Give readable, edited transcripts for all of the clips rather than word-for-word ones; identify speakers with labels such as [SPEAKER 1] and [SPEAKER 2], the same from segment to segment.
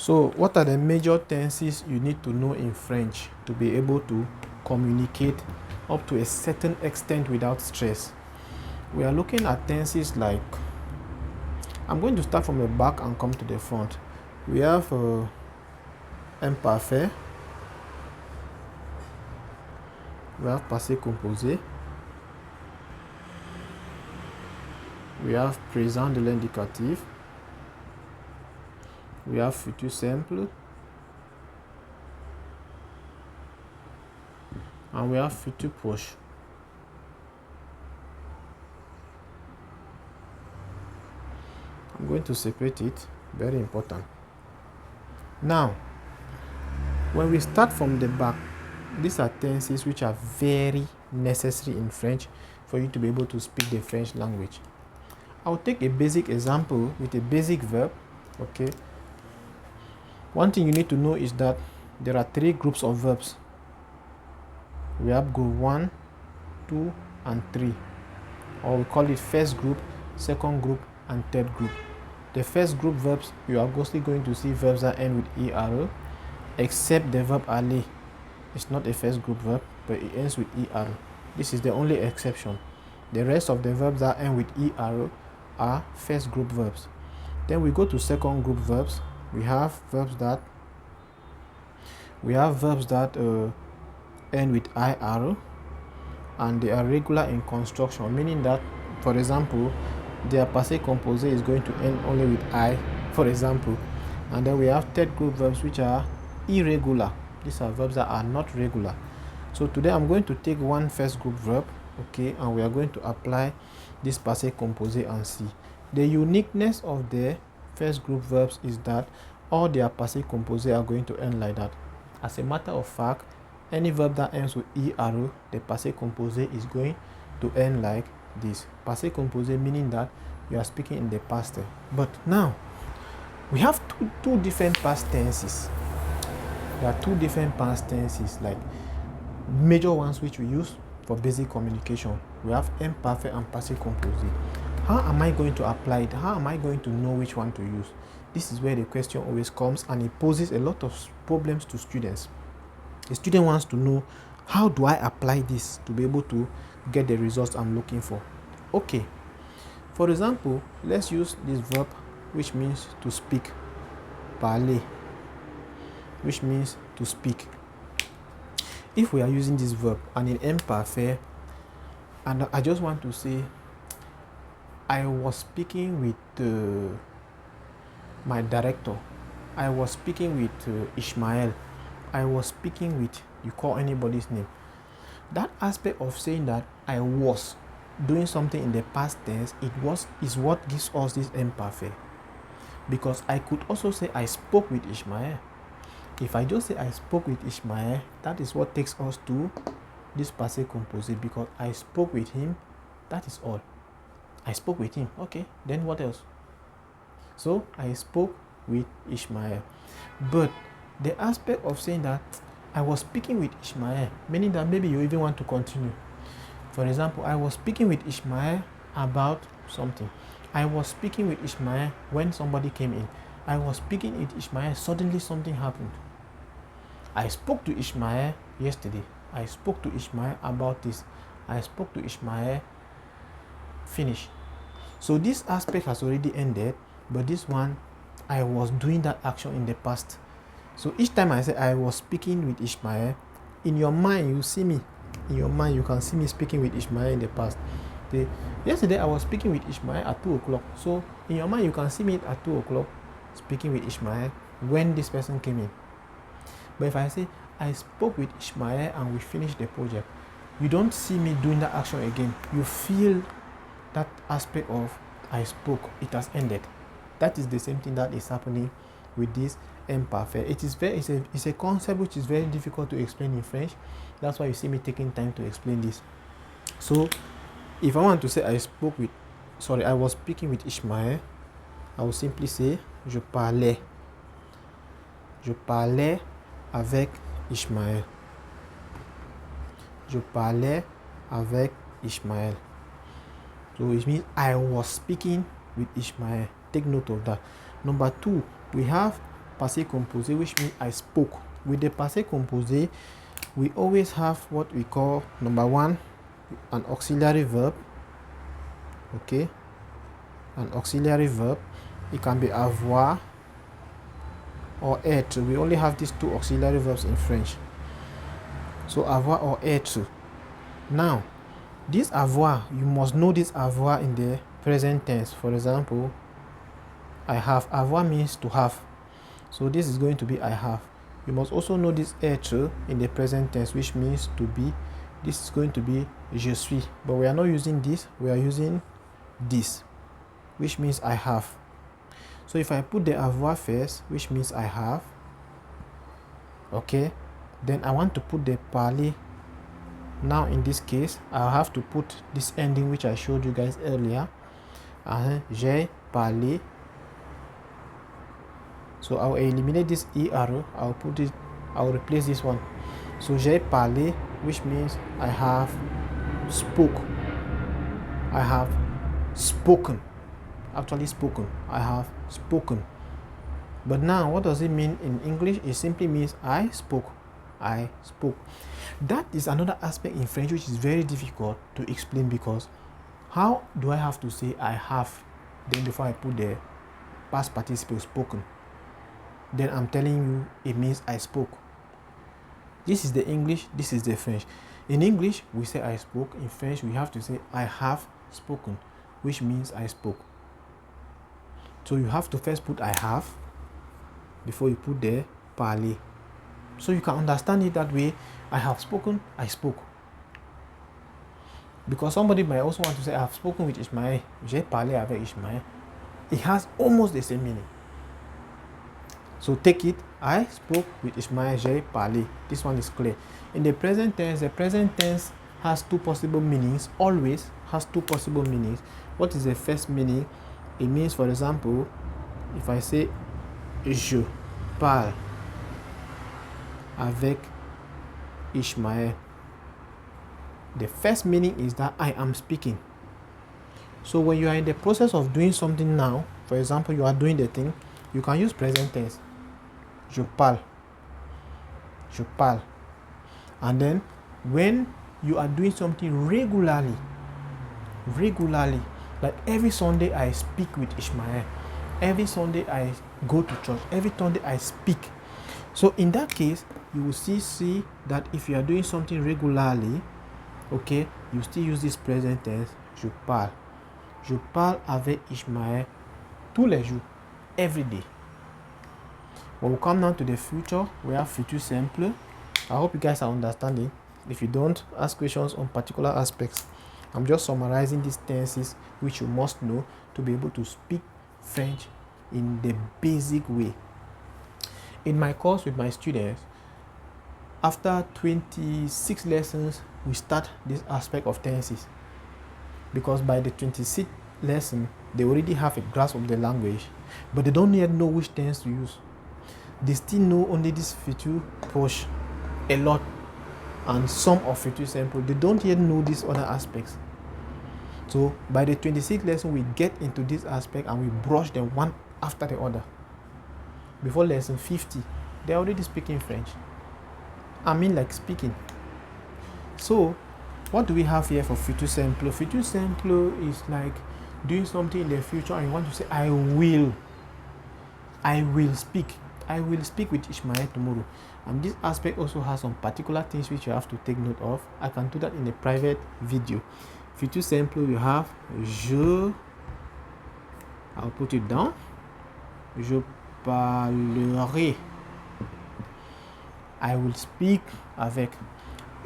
[SPEAKER 1] So what are the major tenses you need to know in French to be able to communicate up to a certain extent without stress? We are looking at tenses like, I'm going to start from the back and come to the front. We have imparfait, we have passé composé, we have présent de l'indicatif, we have futur simple, and we have futur proche. I'm going to separate it, very important. Now, when we start from the back, these are tenses which are very necessary in French for you to be able to speak the French language. I'll take a basic example with a basic verb, okay? One thing you need to know is that there are 3 groups of verbs. We have group 1, 2, and 3. Or we call it first group, second group, and third group. The first group verbs, you are mostly going to see verbs that end with ER, except the verb aller. It's not a first group verb, but it ends with ER. This is the only exception. The rest of the verbs that end with ER are first group verbs. Then we go to second group verbs. We have verbs that end with IR, and they are regular in construction, meaning that, for example, their passé composé is going to end only with I, for example. And then we have third group verbs which are irregular. These are verbs that are not regular. So today I'm going to take one first group verb, okay, and we are going to apply this passé composé and see. The uniqueness of the first group verbs is that all their passé composé are going to end like that. As a matter of fact, any verb that ends with ER, the passé composé is going to end like this. Passé composé meaning that you are speaking in the past tense. But now, we have two different past tenses. There are 2 different past tenses, like major ones which we use for basic communication. We have imparfait and passé composé. How am I going to apply it? How am I going to know which one to use? This is where the question always comes, and it poses a lot of problems to students. The student wants to know, how do I apply this to be able to get the results I'm looking for? Okay, for example, let's use this verb which means to speak, parler, which means to speak. If we are using this verb and in imparfait, and I just want to say, I was speaking with my director, I was speaking with Ishmael, I was speaking with, you call anybody's name. That aspect of saying that I was doing something in the past tense, is what gives us this imparfait. Because I could also say I spoke with Ishmael. If I just say I spoke with Ishmael, that is what takes us to this passé composé, because I spoke with him, that is all. I spoke with him, okay, then what else? So I spoke with Ishmael. But the aspect of saying that I was speaking with Ishmael, meaning that maybe you even want to continue. For example, I was speaking with Ishmael about something. I was speaking with Ishmael when somebody came in. I was speaking with Ishmael, suddenly something happened. I spoke to Ishmael yesterday. I spoke to Ishmael about this. I spoke to Ishmael, finish. So this aspect has already ended, but this one, I was doing that action in the past. So each time I say I was speaking with Ishmael, in your mind you see me. In your mind you can see me speaking with Ishmael in the past. Yesterday I was speaking with Ishmael at 2 o'clock. So in your mind you can see me at 2 o'clock speaking with Ishmael when this person came in. But if I say I spoke with Ishmael and we finished the project, you don't see me doing that action again. You feel that aspect of I spoke, it has ended. That is the same thing that is happening with this imparfait. It's a concept which is very difficult to explain in French. That's why you see me taking time to explain this. So if I want to say I was speaking with Ishmael, I will simply say je parlais avec Ishmael. Je parlais avec Ishmael. So it means I was speaking with Ishmael. Take note of that. Number 2, we have passé composé, which means I spoke. With the passé composé, we always have what we call, number one, an auxiliary verb. Okay, an auxiliary verb. It can be avoir or être. We only have these two auxiliary verbs in French. So avoir or être. Now, this avoir, you must know this avoir in the present tense. For example, I have. Avoir means to have. So this is going to be I have. You must also know this être in the present tense, which means to be. This is going to be je suis. But we are not using this. We are using this, which means I have. So if I put the avoir first, which means I have, okay, then I want to put the parler. Now in this case, I'll have to put this ending which I showed you guys earlier. J'ai parlé. So I'll eliminate this ER, I'll replace this one. So j'ai parlé, which means I have spoke. I have spoken. Actually spoken. I have spoken. But now what does it mean in English? It simply means I spoke. I spoke. That is another aspect in French which is very difficult to explain, because how do I have to say I have then before I put the past participle spoken? Then I'm telling you it means I spoke. This is the English, this is the French. In English, we say I spoke. In French, we have to say I have spoken, which means I spoke. So you have to first put I have before you put the parler. So you can understand it that way. I have spoken, I spoke. Because somebody might also want to say I have spoken with Ismaël. J'ai parlé avec Ismaël. It has almost the same meaning. So take it, I spoke with Ismaël, j'ai parlé. This one is clear. In the present tense has two possible meanings, always has two possible meanings. What is the first meaning? It means, for example, if I say je parle avec Ismaël, the first meaning is that I am speaking. So when you are in the process of doing something now, for example, you are doing the thing, you can use present tense. Je parle. Je parle. And then when you are doing something regularly, like every Sunday I speak with Ismaël, every Sunday I go to church, every Sunday I speak. So in that case, you will see that if you are doing something regularly, okay, you still use this present tense. Je parle. Je parle avec Ismaël tous les jours, every day. When we come down to the future, we have futur simple. I hope you guys are understanding. If you don't, ask questions on particular aspects. I'm just summarizing these tenses which you must know to be able to speak French in the basic way. In my course with my students, after 26 lessons, we start this aspect of tenses. Because by the 26th lesson, they already have a grasp of the language, but they don't yet know which tense to use. They still know only this futur proche a lot and some of futur simple. They don't yet know these other aspects. So by the 26th lesson, we get into this aspect and we brush them one after the other. Before lesson 50, they're already speaking French. I mean, like speaking. So what do we have here for futur simple? Futur simple is like doing something in the future and you want to say I will speak. I will speak with Ismaël tomorrow. And this aspect also has some particular things which you have to take note of. I can do that in a private video. Futur simple, you have je. I'll put it down. Je parlerai. I will speak avec.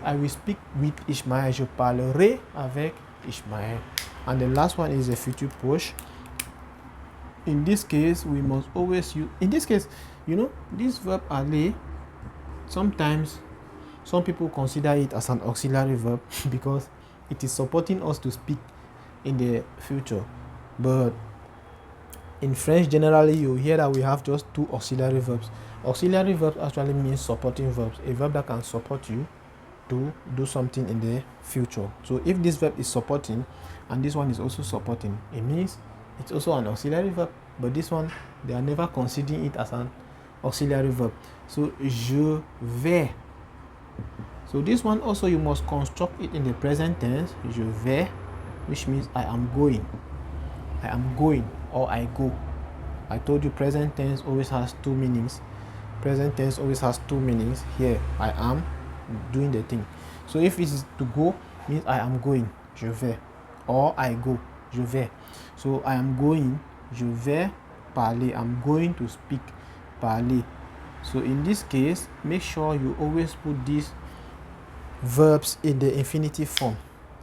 [SPEAKER 1] I will speak with Ismaël. Je parlerai avec Ismaël. And the last one is a futur proche. In this case, we must always use. In this case, you know, this verb aller, sometimes some people consider it as an auxiliary verb because it is supporting us to speak in the future. But in French, generally, you hear that we have just two auxiliary verbs. Auxiliary verbs actually means supporting verbs, a verb that can support you to do something in the future. So if this verb is supporting and this one is also supporting, it means it's also an auxiliary verb. But this one, they are never considering it as an auxiliary verb. So je vais. So this one also you must construct it in the present tense. Je vais, which means I am going. I am going or I go. I told you present tense always has two meanings. Present tense always has two meanings. Here I am doing the thing. So if it is to go, means I am going, je vais, or I go, je vais. So I am going, je vais parler. I'm going to speak, parler. So in this case, make sure you always put these verbs in the infinitive form.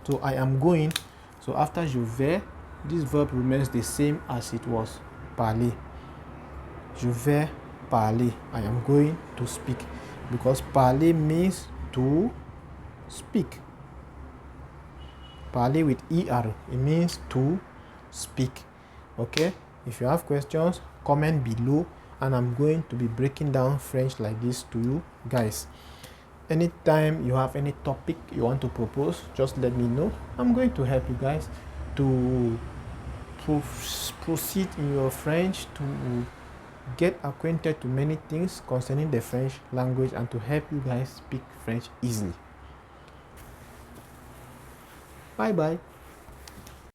[SPEAKER 1] So I am going. So after je vais, this verb remains the same as it was, parler. Je vais parler. I am going to speak, because parler means to speak. Parler with ER, it means to speak. Okay, if you have questions, comment below, and I'm going to be breaking down French like this to you guys. Anytime you have any topic you want to propose, just let me know. I'm going to help you guys to proceed in your French, to get acquainted to many things concerning the French language, and to help you guys speak French easily. Bye bye.